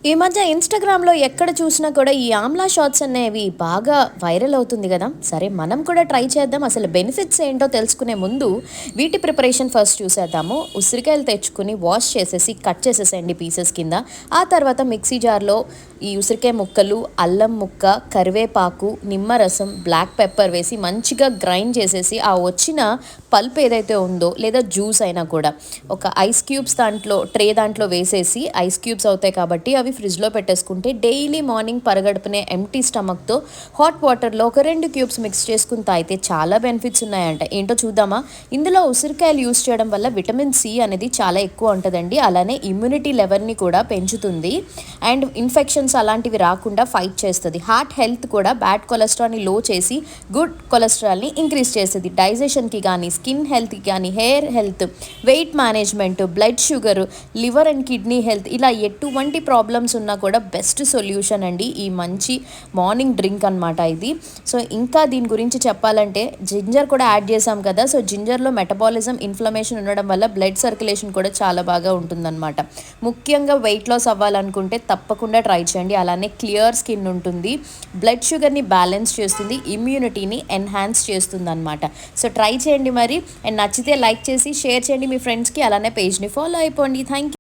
ఈ మధ్య ఇన్‌స్టాగ్రామ్‌లో ఎక్కడ చూసినా కూడా ఈ ఆమ్లా షార్ట్స్ అనేవి బాగా వైరల్ అవుతుంది గదా! సరే మనం కూడా ట్రై చేద్దాం. అసలు బెనిఫిట్స్ ఏంటో తెలుసుకునే ముందు వీటి ప్రిపరేషన్ ఫస్ట్ చూసేద్దాము. ఉసిరికాయలు తెచ్చుకొని వాష్ చేసేసి కట్ చేసేసేయండి పీసెస్ కింద. ఆ తర్వాత మిక్సీ జార్‌లో ఈ ఉసిరికాయ ముక్కలు, అల్లం ముక్క, కరివేపాకు, నిమ్మరసం, బ్లాక్ పెప్పర్ వేసి మంచిగా గ్రైండ్ చేసేసి ఆ వచ్చిన పల్ప్ ఏదైతే ఉందో లేదా జ్యూస్ అయినా కూడా ఒక ఐస్ క్యూబ్స్ దాంట్లో వేసేసి ఐస్ క్యూబ్స్ అవుతాయి కాబట్టి అవి ఫ్రిడ్జ్లో పెట్టేసుకుంటే డైలీ మార్నింగ్ పరగడుపునే ఎంటీ స్టమక్తో హాట్ వాటర్లో ఒక 2 క్యూబ్స్ మిక్స్ చేసుకుని తాగితే చాలా బెనిఫిట్స్ ఉన్నాయంట. ఏంటో చూద్దామా? ఇందులో ఉసిరికాయలు యూస్ చేయడం వల్ల విటమిన్ సి అనేది చాలా ఎక్కువ ఉంటుందండి. అలానే ఇమ్యూనిటీ లెవెల్ని కూడా పెంచుతుంది అండ్ ఇన్ఫెక్షన్స్ అలాంటివి రాకుండా ఫైట్ చేస్తుంది. హార్ట్ హెల్త్ కూడా బ్యాడ్ కొలెస్ట్రాల్ని లో చేసి గుడ్ కొలెస్ట్రాల్ని ఇంక్రీజ్ చేస్తుంది. డైజెషన్కి కానీ స్కిన్ హెల్త్కి కానీ hair health, weight management, blood sugar, liver and kidney health ఇలా ఎటువంటి ప్రాబ్లమ్స్ ఉన్నా కూడా బెస్ట్ సొల్యూషన్ అండి ఈ మంచి మార్నింగ్ డ్రింక్ అనమాట ఇది. సో ఇంకా దీని గురించి చెప్పాలంటే జింజర్ కూడా యాడ్ చేసాం కదా. సో జింజర్లో మెటబాలిజం, ఇన్ఫ్లమేషన్ ఉండడం వల్ల బ్లడ్ సర్క్యులేషన్ కూడా చాలా బాగా ఉంటుందన్నమాట. ముఖ్యంగా వెయిట్ లాస్ అవ్వాలనుకుంటే తప్పకుండా ట్రై చేయండి. అలానే క్లియర్ స్కిన్ ఉంటుంది, బ్లడ్ షుగర్ని బ్యాలెన్స్ చేస్తుంది, ఇమ్యూనిటీని ఎన్హాన్స్ చేస్తుంది అనమాట. సో ట్రై చేయండి మరి. అండ్ నచ్చితే లైక్ చేసి షేర్ చేయండి మీ ఫ్రెండ్స్కి. అలానే పేజ్ని ఫాలో అయిపోండి. Thank you.